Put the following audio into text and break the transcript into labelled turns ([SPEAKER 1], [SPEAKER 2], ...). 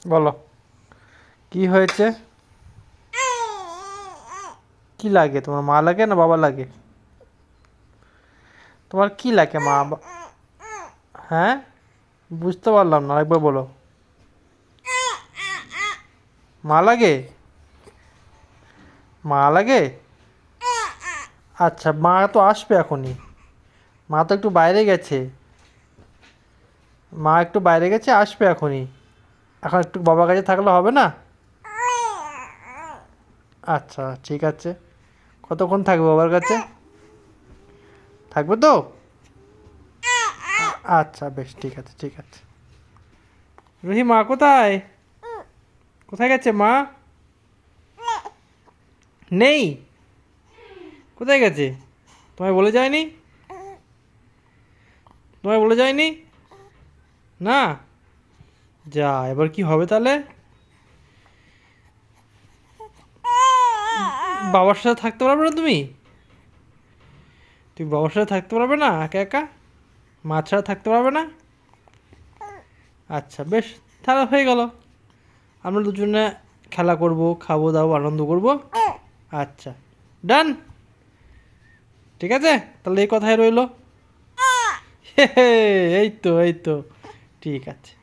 [SPEAKER 1] বলো কি হয়েছে? কি লাগে তোমার? মা লাগে না বাবা লাগে? তোমার কি লাগে হ্যাঁ, বুঝতে পারলাম না, একবার বলো। মা লাগে? মা লাগে? আচ্ছা, মা তো আসবে এখনই। মা তো একটু বাইরে গেছে। মা একটু বাইরে গেছে, আসবে এখনই। এখন একটু বাবার কাছে থাকলে হবে না? আচ্ছা ঠিক আছে। কতক্ষণ থাকবে বাবার কাছে? থাকবে তো? আচ্ছা বেশ, ঠিক আছে ঠিক আছে। রুহি, মা কোথায়? কোথায় গেছে মা? নেই? কোথায় গেছে? তোমায় বলে যায়নি? তোমায় বলে যায়নি? না? যা, এবার কি হবে তাহলে? বাবার সাথে থাকতে পারবে না তুমি? তুমি বাবার সাথে থাকতে পারবে না একা একা? মা ছাড়া থাকতে পারবে না? আচ্ছা বেশ, তাহলে হয়ে গেল। আমরা দুজনে খেলা করব, খাবো দাবো, আনন্দ করব। আচ্ছা, ডান। ঠিক আছে, তাহলে এই কথাই রইলো। এই তো, এই তো, ঠিক আছে।